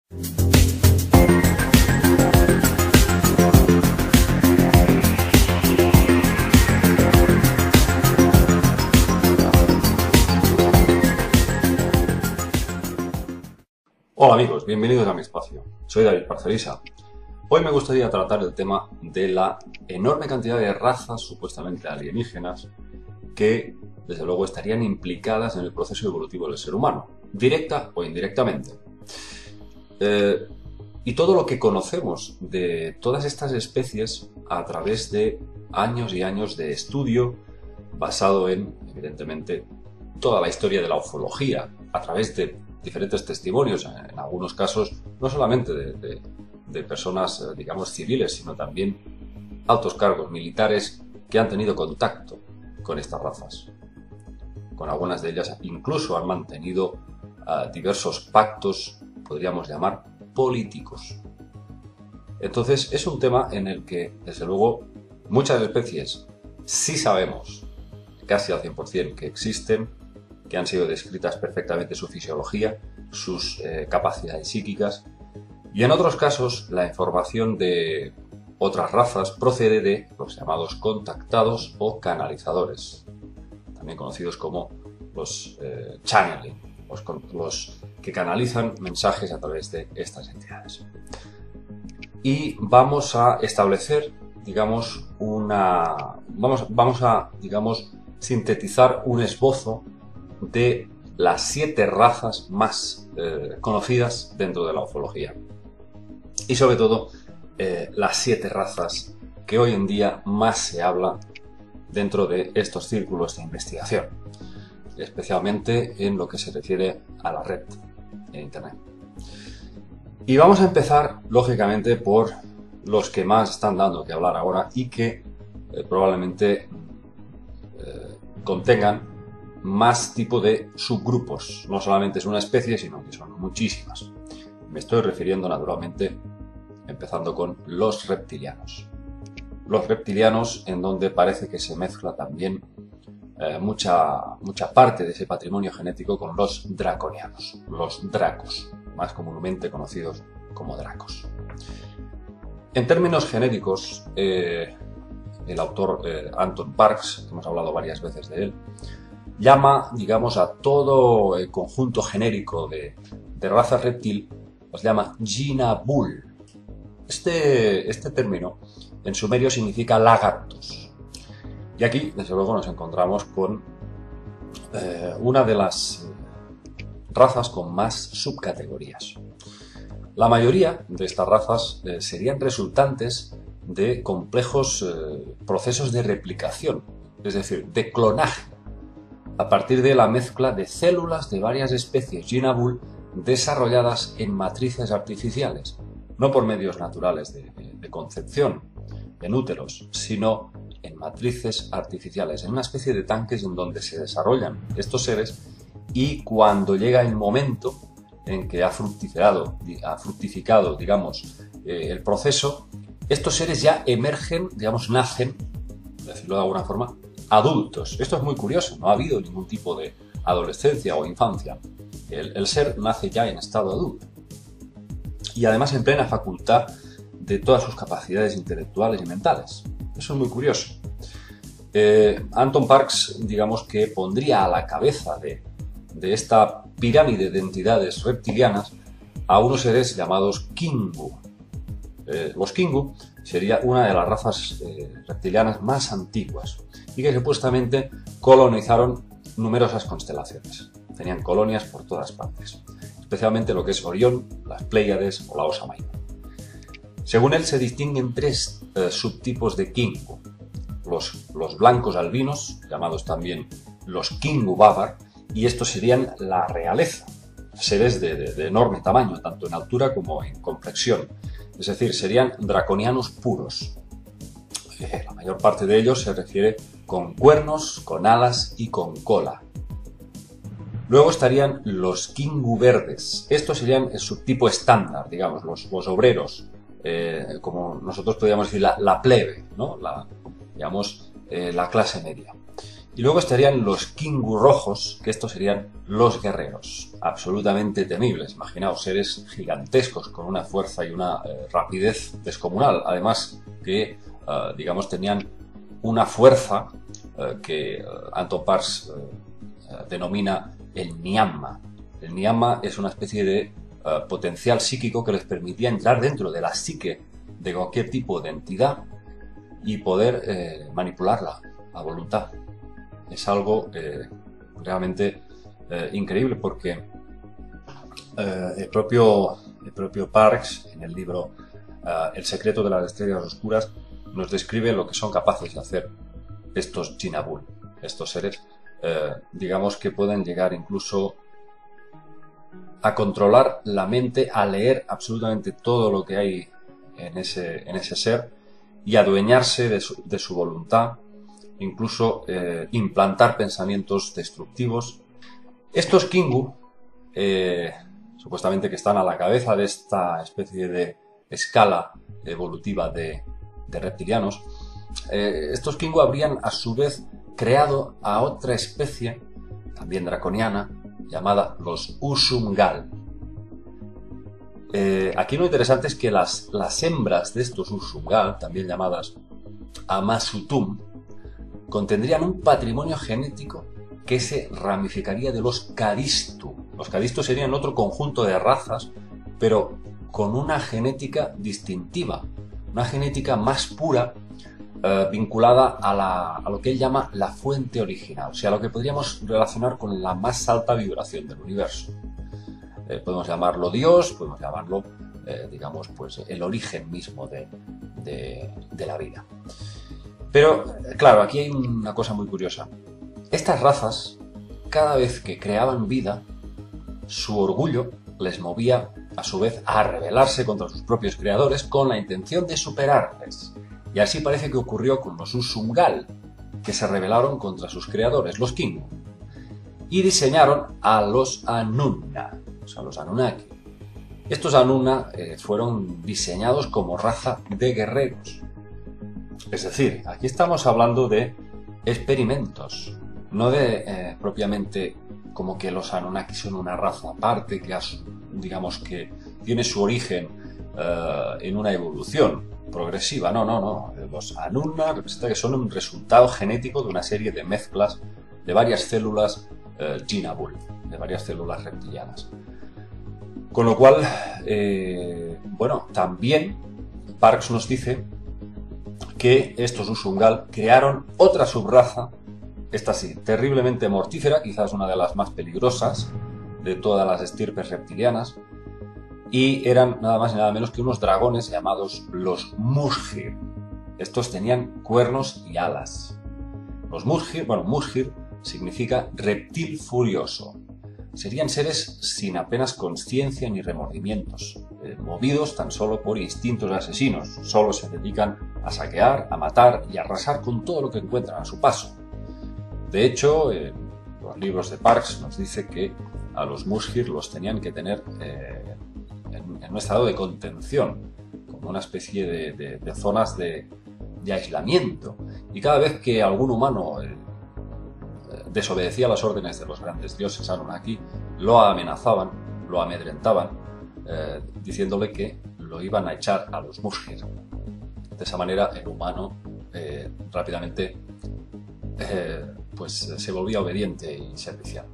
Hola amigos, bienvenidos a mi espacio. Soy David Parcerisa. Hoy me gustaría tratar el tema de la enorme cantidad de razas supuestamente alienígenas que, desde luego, estarían implicadas en el proceso evolutivo del ser humano, directa o indirectamente. Y todo lo que conocemos de todas estas especies a través de años y años de estudio basado en, evidentemente, toda la historia de la ufología, a través de diferentes testimonios, en algunos casos no solamente de personas, digamos, civiles, sino también altos cargos militares que han tenido contacto con estas razas. Con algunas de ellas incluso han mantenido diversos pactos, podríamos llamar políticos. Entonces es un tema en el que, desde luego, muchas especies sí sabemos, casi al 100%, que existen, que han sido descritas perfectamente su fisiología, sus capacidades psíquicas, y en otros casos la información de otras razas procede de los llamados contactados o canalizadores, también conocidos como los channeling, los que canalizan mensajes a través de estas entidades. Y vamos a establecer, digamos, vamos a sintetizar un esbozo de las 7 razas más conocidas dentro de la ufología. Y sobre todo, las 7 razas que hoy en día más se habla dentro de estos círculos de investigación, especialmente en lo que se refiere a la red en Internet. Y vamos a empezar, lógicamente, por los que más están dando que hablar ahora y que probablemente contengan más tipo de subgrupos. No solamente es una especie, sino que son muchísimas. Me estoy refiriendo, naturalmente, empezando con los reptilianos. Los reptilianos, en donde parece que se mezcla también mucha parte de ese patrimonio genético con los draconianos, los dracos, más comúnmente conocidos como dracos. En términos genéricos, el autor Anton Parks, que hemos hablado varias veces de él, llama, digamos, a todo el conjunto genérico de raza reptil, los llama Jinabul. Este término en sumerio significa lagartos. Y aquí, desde luego, nos encontramos con una de las razas con más subcategorías. La mayoría de estas razas serían resultantes de complejos procesos de replicación, es decir, de clonaje, a partir de la mezcla de células de varias especies Jinabul desarrolladas en matrices artificiales, no por medios naturales de concepción, en úteros, sino en matrices artificiales, en una especie de tanques en donde se desarrollan estos seres, y cuando llega el momento en que ha fructificado, digamos, el proceso, estos seres ya emergen, digamos, nacen, por decirlo de alguna forma, adultos. Esto es muy curioso, no ha habido ningún tipo de adolescencia o infancia. El ser nace ya en estado adulto. Y además en plena facultad de todas sus capacidades intelectuales y mentales. Eso es muy curioso. Anton Parks, digamos que pondría a la cabeza de esta pirámide de entidades reptilianas a unos seres llamados Kingu. Los Kingu sería una de las razas reptilianas más antiguas y que supuestamente colonizaron numerosas constelaciones. Tenían colonias por todas partes, especialmente lo que es Orión, las Pléyades o la Osa Mayor. Según él, se distinguen 3 subtipos de Kingu. Los blancos albinos, llamados también los Kingu Babar, y estos serían la realeza, seres de enorme tamaño, tanto en altura como en complexión. Es decir, serían draconianos puros. La mayor parte de ellos se refiere con cuernos, con alas y con cola. Luego estarían los Kingu verdes. Estos serían el subtipo estándar, digamos, los obreros, como nosotros podríamos decir la plebe, ¿no? La clase media. Y luego estarían los Kingu rojos, que estos serían los guerreros, absolutamente temibles. Imaginaos, seres gigantescos con una fuerza y una rapidez descomunal. Además que, digamos, tenían una fuerza que Anton Parks denomina el Nyama. El Nyama es una especie de potencial psíquico que les permitía entrar dentro de la psique de cualquier tipo de entidad y poder manipularla a voluntad. Es algo realmente increíble porque el propio Parks, en el libro El secreto de las estrellas oscuras, nos describe lo que son capaces de hacer estos Jinabul, estos seres, digamos que pueden llegar incluso a controlar la mente, a leer absolutamente todo lo que hay en ese ser y adueñarse de su voluntad, incluso implantar pensamientos destructivos. Estos Kingu, supuestamente que están a la cabeza de esta especie de escala evolutiva de reptilianos, estos Kingu habrían a su vez creado a otra especie, también draconiana, llamada los Usungal. Aquí lo interesante es que las hembras de estos Usungal, también llamadas Amasutum, contendrían un patrimonio genético que se ramificaría de los Kadistu. Los Kadistu serían otro conjunto de razas, pero con una genética distintiva, una genética más pura, vinculada a lo que él llama la fuente original, o sea, lo que podríamos relacionar con la más alta vibración del universo. Podemos llamarlo Dios, podemos llamarlo, digamos, pues el origen mismo de la vida. Pero, claro, aquí hay una cosa muy curiosa. Estas razas, cada vez que creaban vida, su orgullo les movía, a su vez, a rebelarse contra sus propios creadores con la intención de superarles. Y así parece que ocurrió con los Usungal, que se rebelaron contra sus creadores, los Kingu, y diseñaron a los Anunna, o sea, los Anunnaki. Estos Anunna fueron diseñados como raza de guerreros. Es decir, aquí estamos hablando de experimentos, no de propiamente como que los Anunnaki son una raza aparte que, digamos, que tiene su origen en una evolución progresiva. No. Los Anunna representa que son un resultado genético de una serie de mezclas de varias células Jinabul, de varias células reptilianas. Con lo cual, bueno, también Parks nos dice que estos Usungal crearon otra subraza, esta sí, terriblemente mortífera, quizás una de las más peligrosas de todas las estirpes reptilianas, y eran nada más y nada menos que unos dragones llamados los Mushir. Estos tenían cuernos y alas. Los Mushir, bueno, Mushir significa reptil furioso. Serían seres sin apenas conciencia ni remordimientos, movidos tan solo por instintos asesinos. Solo se dedican a saquear, a matar y a arrasar con todo lo que encuentran a su paso. De hecho, los libros de Parks nos dice que a los Mushir los tenían que tener en un estado de contención, como una especie de zonas de aislamiento. Y cada vez que algún humano desobedecía las órdenes de los grandes dioses Anunnaki, lo amenazaban, lo amedrentaban, diciéndole que lo iban a echar a los Mushir. De esa manera el humano rápidamente pues se volvía obediente y servicial.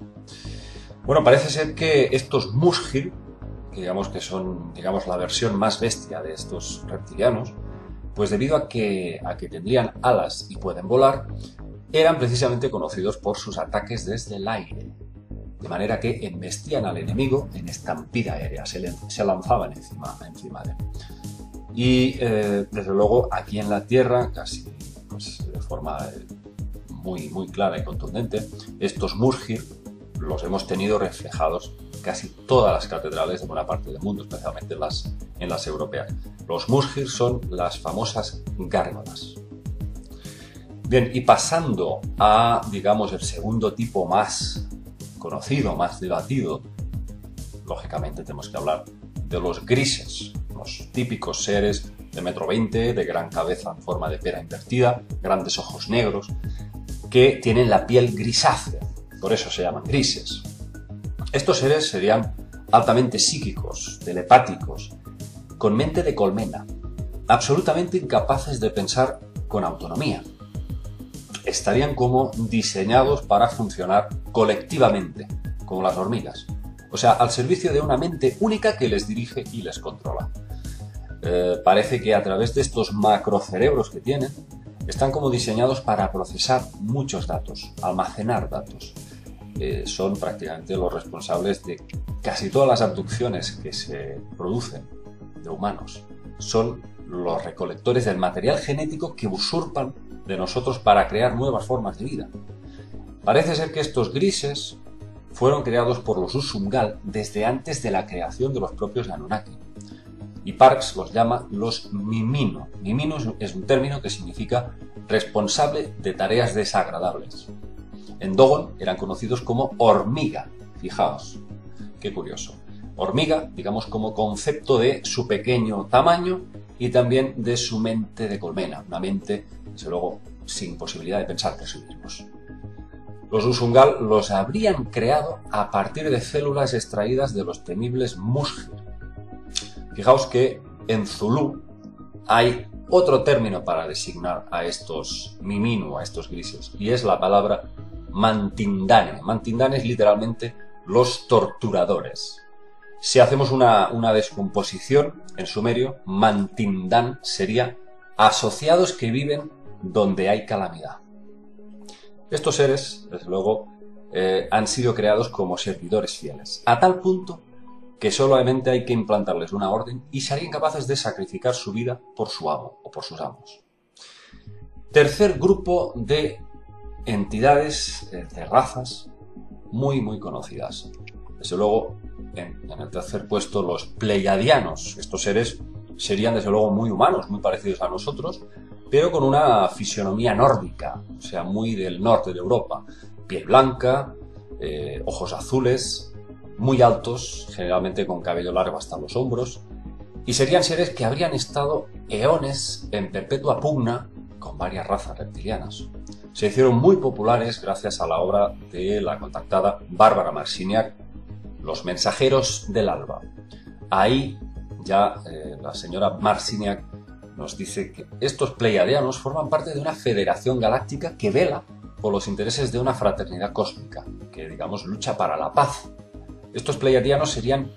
Bueno, parece ser que estos Mushir, que son la versión más bestia de estos reptilianos, pues debido a que tendrían alas y pueden volar, eran precisamente conocidos por sus ataques desde el aire, de manera que embestían al enemigo en estampida aérea, se lanzaban encima de él. Y desde luego aquí en la Tierra, casi pues, de forma muy clara y contundente, estos Mushir los hemos tenido reflejados casi todas las catedrales de buena parte del mundo, especialmente en las europeas. Los Mushir son las famosas gárgolas. Bien, y pasando a, digamos, el segundo tipo más conocido, más debatido, lógicamente tenemos que hablar de los grises, los típicos seres de 1,20 m, de gran cabeza en forma de pera invertida, grandes ojos negros, que tienen la piel grisácea, por eso se llaman grises. Estos seres serían altamente psíquicos, telepáticos, con mente de colmena, absolutamente incapaces de pensar con autonomía. Estarían como diseñados para funcionar colectivamente, como las hormigas, o sea, al servicio de una mente única que les dirige y les controla. Parece que a través de estos macrocerebros que tienen, están como diseñados para procesar muchos datos, almacenar datos. Son prácticamente los responsables de casi todas las abducciones que se producen de humanos. Son los recolectores del material genético que usurpan de nosotros para crear nuevas formas de vida. Parece ser que estos grises fueron creados por los Usungal desde antes de la creación de los propios Anunnaki. Y Parkes los llama los Mimino. Mimino es un término que significa responsable de tareas desagradables. En Dogon eran conocidos como hormiga. Fijaos, qué curioso. Hormiga, digamos, como concepto de su pequeño tamaño y también de su mente de colmena, una mente, desde luego, sin posibilidad de pensar por sí mismos. Los Usungal los habrían creado a partir de células extraídas de los temibles Mushir. Fijaos que en Zulú hay otro término para designar a estos Miminu, a estos grises, y es la palabra Mantindane. Mantindane es literalmente los torturadores. Si hacemos una descomposición en sumerio, Mantindan sería asociados que viven donde hay calamidad. Estos seres, desde luego, han sido creados como servidores fieles, a tal punto que solamente hay que implantarles una orden y serían capaces de sacrificar su vida por su amo o por sus amos. Tercer grupo de entidades, de razas muy conocidas. Desde luego, en el tercer puesto, los pleiadianos. Estos seres serían desde luego muy humanos, muy parecidos a nosotros, pero con una fisionomía nórdica, o sea, muy del norte de Europa. Piel blanca, ojos azules, muy altos, generalmente con cabello largo hasta los hombros, y serían seres que habrían estado eones en perpetua pugna con varias razas reptilianas. Se hicieron muy populares gracias a la obra de la contactada Bárbara Marciniak, Los mensajeros del alba. Ahí ya la señora Marciniak nos dice que estos pleiadianos forman parte de una federación galáctica que vela por los intereses de una fraternidad cósmica, que, digamos, lucha para la paz. Estos pleiadianos serían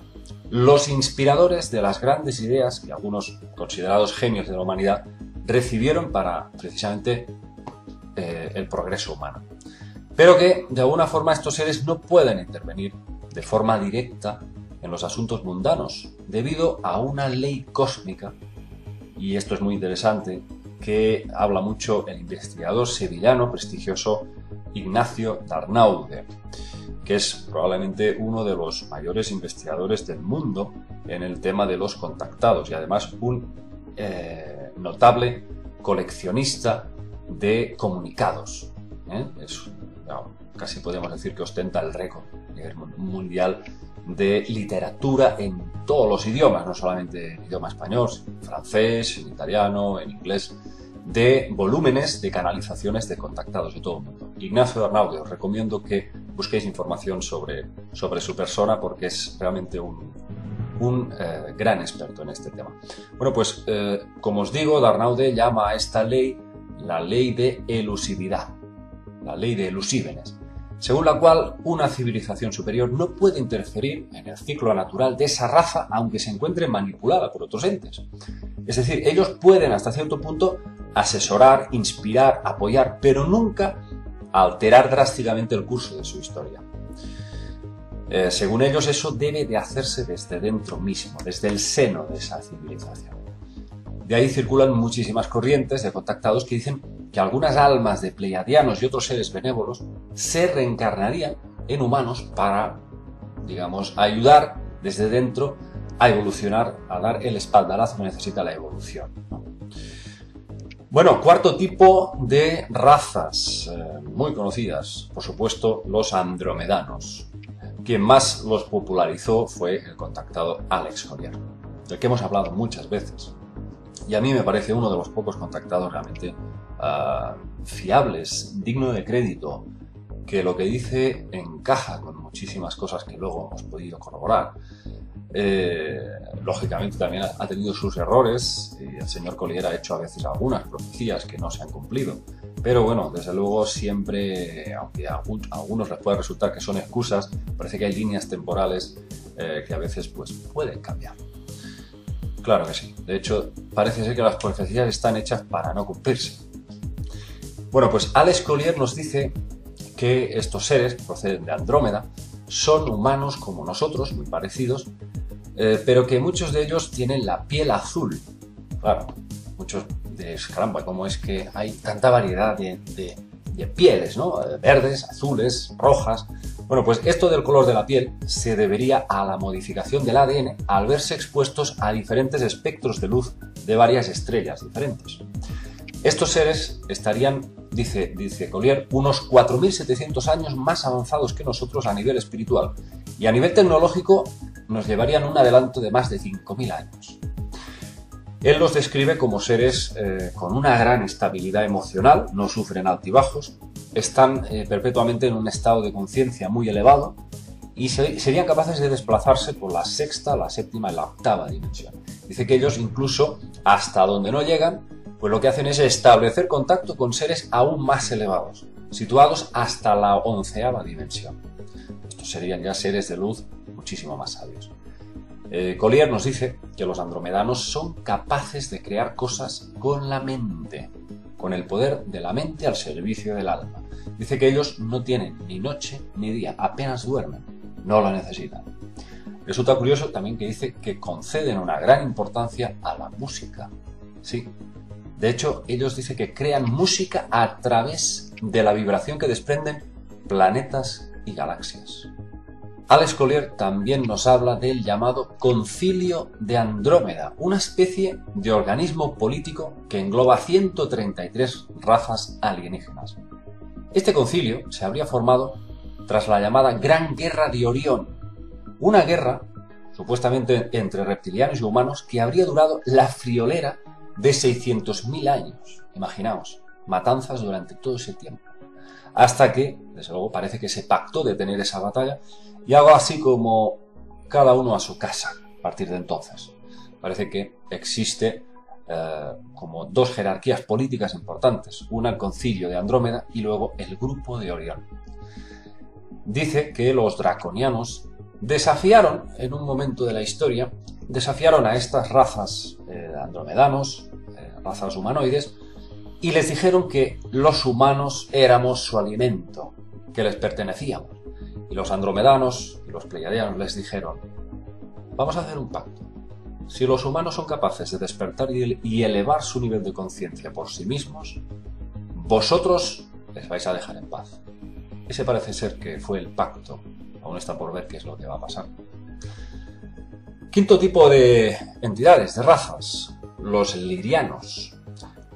los inspiradores de las grandes ideas que algunos considerados genios de la humanidad recibieron para, precisamente, el progreso humano. Pero que, de alguna forma, estos seres no pueden intervenir de forma directa en los asuntos mundanos, debido a una ley cósmica, y esto es muy interesante, que habla mucho el investigador sevillano prestigioso Ignacio d'Arnaude, que es probablemente uno de los mayores investigadores del mundo en el tema de los contactados y además un notable coleccionista de comunicados. Casi podemos decir que ostenta el récord mundial de literatura en todos los idiomas, no solamente en idioma español, sino en francés, en italiano, en inglés, de volúmenes de canalizaciones de contactados de todo el mundo. Ignacio d'Arnaude, os recomiendo que busquéis información sobre su persona porque es realmente un gran experto en este tema. Bueno, pues como os digo, d'Arnaude llama a esta ley la ley de elusividad, la ley de Elusíbenes, según la cual una civilización superior no puede interferir en el ciclo natural de esa raza aunque se encuentre manipulada por otros entes. Es decir, ellos pueden hasta cierto punto asesorar, inspirar, apoyar, pero nunca alterar drásticamente el curso de su historia. Según ellos, eso debe de hacerse desde dentro mismo, desde el seno de esa civilización. De ahí circulan muchísimas corrientes de contactados que dicen que algunas almas de pleiadianos y otros seres benévolos se reencarnarían en humanos para, digamos, ayudar desde dentro a evolucionar, a dar el espaldarazo que necesita la evolución, ¿no? Bueno, cuarto tipo de razas muy conocidas, por supuesto, los andromedanos. Quien más los popularizó fue el contactado Alex Collier, del que hemos hablado muchas veces. Y a mí me parece uno de los pocos contactados realmente fiables, digno de crédito, que lo que dice encaja con muchísimas cosas que luego hemos podido corroborar. Lógicamente también ha tenido sus errores y el señor Collier ha hecho a veces algunas profecías que no se han cumplido. Pero bueno, desde luego siempre, aunque a algunos les puede resultar que son excusas, parece que hay líneas temporales que a veces pues, pueden cambiar. Claro que sí. De hecho, parece ser que las profecías están hechas para no cumplirse. Bueno, pues Alex Collier nos dice que estos seres que proceden de Andrómeda son humanos como nosotros, muy parecidos, pero que muchos de ellos tienen la piel azul. Claro, muchos de caramba, ¿cómo es que hay tanta variedad de pieles, ¿no? Verdes, azules, rojas. Bueno, pues esto del color de la piel se debería a la modificación del ADN al verse expuestos a diferentes espectros de luz de varias estrellas diferentes. Estos seres estarían, dice Collier, unos 4.700 años más avanzados que nosotros a nivel espiritual y a nivel tecnológico nos llevarían un adelanto de más de 5.000 años. Él los describe como seres con una gran estabilidad emocional, no sufren altibajos, están perpetuamente en un estado de conciencia muy elevado y serían capaces de desplazarse por la sexta, la séptima y la octava dimensión. Dice que ellos incluso hasta donde no llegan, pues lo que hacen es establecer contacto con seres aún más elevados, situados hasta la 11ª dimensión. Estos serían ya seres de luz muchísimo más sabios. Collier nos dice que los andromedanos son capaces de crear cosas con la mente, con el poder de la mente al servicio del alma. Dice que ellos no tienen ni noche ni día, apenas duermen, no la necesitan. Resulta curioso también que dice que conceden una gran importancia a la música. Sí, de hecho ellos dicen que crean música a través de la vibración que desprenden planetas y galaxias. Alex Collier también nos habla del llamado Concilio de Andrómeda, una especie de organismo político que engloba 133 razas alienígenas. Este concilio se habría formado tras la llamada Gran Guerra de Orión, una guerra supuestamente entre reptilianos y humanos que habría durado la friolera de 600.000 años. Imaginaos, matanzas durante todo ese tiempo. Hasta que, desde luego, parece que se pactó detener esa batalla y algo así como cada uno a su casa a partir de entonces. Parece que existe como dos jerarquías políticas importantes, una el Concilio de Andrómeda y luego el Grupo de Orión. Dice que los draconianos desafiaron, en un momento de la historia, desafiaron a estas razas andromedanos, razas humanoides, y les dijeron que los humanos éramos su alimento, que les pertenecíamos. Y los andromedanos y los pleiadianos les dijeron: vamos a hacer un pacto. Si los humanos son capaces de despertar y elevar su nivel de conciencia por sí mismos, vosotros les vais a dejar en paz. Ese parece ser que fue el pacto. Aún está por ver qué es lo que va a pasar. Quinto tipo de entidades, de razas, los lirianos.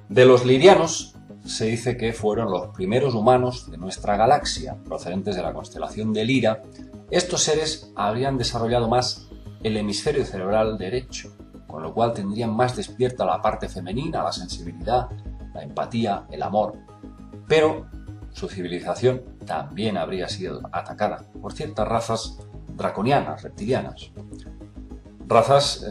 De los lirianos se dice que fueron los primeros humanos de nuestra galaxia, procedentes de la constelación de Lira. Estos seres habrían desarrollado más el hemisferio cerebral derecho, con lo cual tendrían más despierta la parte femenina, la sensibilidad, la empatía, el amor. Pero su civilización también habría sido atacada por ciertas razas draconianas, reptilianas. Razas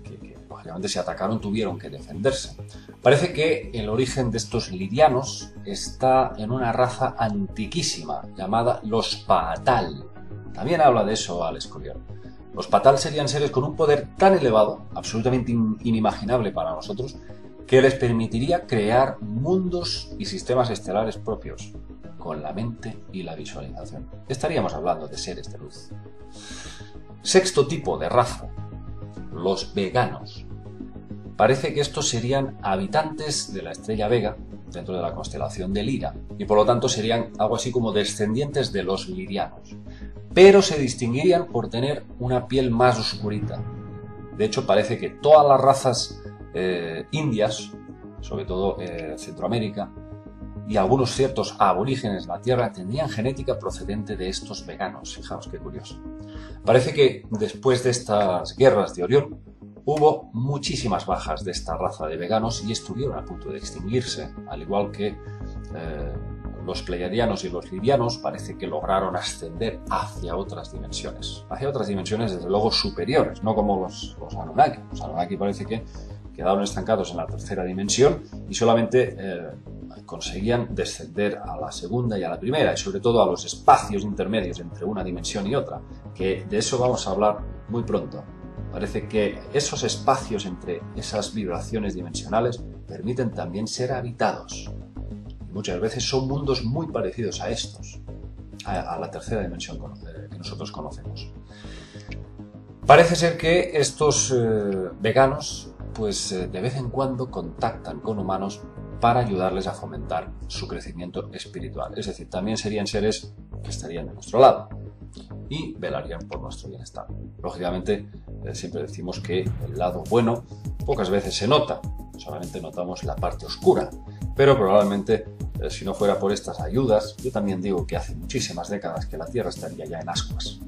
que lógicamente si atacaron tuvieron que defenderse. Parece que el origen de estos lirianos está en una raza antiquísima llamada los Paatal. También habla de eso Alex Collier. Los Paatal serían seres con un poder tan elevado, absolutamente inimaginable para nosotros, que les permitiría crear mundos y sistemas estelares propios, con la mente y la visualización. Estaríamos hablando de seres de luz. Sexto tipo de raza, los veganos. Parece que estos serían habitantes de la estrella Vega, dentro de la constelación de Lira, y por lo tanto serían algo así como descendientes de los lirianos. Pero se distinguirían por tener una piel más oscurita. De hecho, parece que todas las razas indias, sobre todo Centroamérica, y algunos ciertos aborígenes de la Tierra tendrían genética procedente de estos veganos. Fijaos qué curioso. Parece que después de estas guerras de Orión hubo muchísimas bajas de esta raza de veganos y estuvieron a punto de extinguirse, al igual que los pleiadianos y los livianos parece que lograron ascender hacia otras dimensiones. Hacia otras dimensiones, desde luego, superiores, no como los Anunnaki. Los Anunnaki parece que quedaron estancados en la tercera dimensión y solamente conseguían descender a la segunda y a la primera, y sobre todo a los espacios intermedios entre una dimensión y otra, que de eso vamos a hablar muy pronto. Parece que esos espacios entre esas vibraciones dimensionales permiten también ser habitados. Y muchas veces son mundos muy parecidos a estos, a la tercera dimensión que nosotros conocemos. Parece ser que estos veganos, pues de vez en cuando contactan con humanos para ayudarles a fomentar su crecimiento espiritual. Es decir, también serían seres que estarían de nuestro lado y velarían por nuestro bienestar. Lógicamente, siempre decimos que el lado bueno pocas veces se nota, solamente notamos la parte oscura, pero probablemente si no fuera por estas ayudas, yo también digo que hace muchísimas décadas que la Tierra estaría ya en ascuas.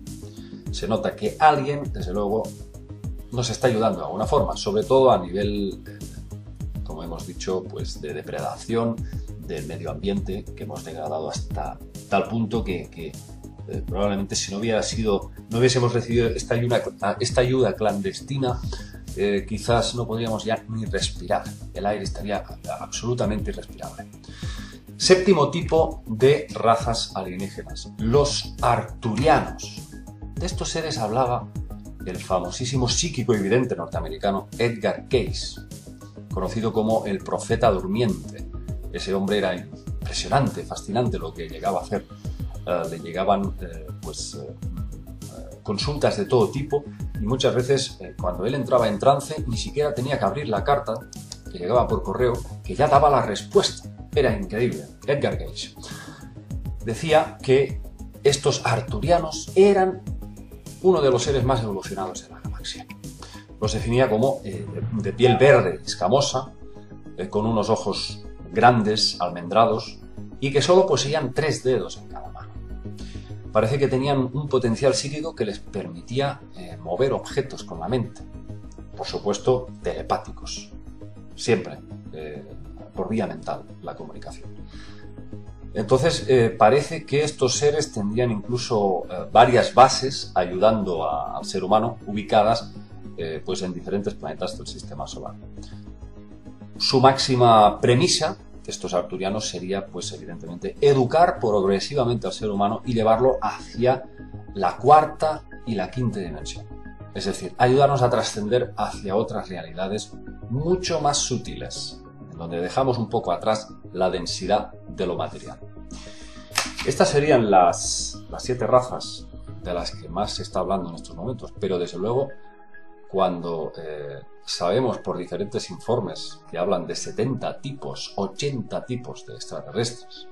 Se nota que alguien, desde luego, nos está ayudando de alguna forma, sobre todo a nivel, como hemos dicho, pues de depredación del medio ambiente, que hemos degradado hasta tal punto que probablemente si no hubiésemos recibido esta ayuda clandestina, quizás no podríamos ya ni respirar. El aire estaría absolutamente irrespirable. Séptimo tipo de razas alienígenas, los arturianos. De estos seres hablaba el famosísimo psíquico y vidente norteamericano Edgar Cayce, conocido como el profeta durmiente. Ese hombre era impresionante, fascinante lo que llegaba a hacer. Le llegaban consultas de todo tipo y muchas veces cuando él entraba en trance ni siquiera tenía que abrir la carta que llegaba por correo, que ya daba la respuesta. Era increíble. Edgar Cayce decía que estos arturianos eran uno de los seres más evolucionados de la galaxia. Los definía como de piel verde, escamosa, con unos ojos grandes, almendrados, y que solo poseían 3 dedos en cada mano. Parece que tenían un potencial psíquico que les permitía mover objetos con la mente. Por supuesto, telepáticos. Siempre por vía mental la comunicación. Entonces, parece que estos seres tendrían incluso varias bases ayudando al ser humano, ubicadas pues en diferentes planetas del sistema solar. Su máxima premisa de estos arturianos sería, pues evidentemente, educar progresivamente al ser humano y llevarlo hacia la cuarta y la quinta dimensión. Es decir, ayudarnos a trascender hacia otras realidades mucho más sutiles, donde dejamos un poco atrás la densidad de lo material. Estas serían las 7 razas de las que más se está hablando en estos momentos, pero desde luego cuando sabemos por diferentes informes que hablan de 70 tipos, 80 tipos de extraterrestres,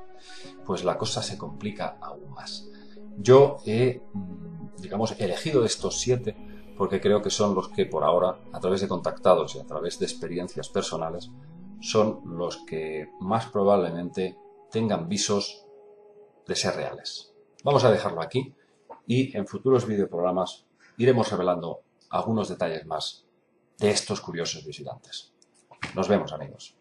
pues la cosa se complica aún más. Yo he, elegido estos 7 porque creo que son los que por ahora, a través de contactados y a través de experiencias personales, son los que más probablemente tengan visos de ser reales. Vamos a dejarlo aquí y en futuros videoprogramas iremos revelando algunos detalles más de estos curiosos visitantes. Nos vemos, amigos.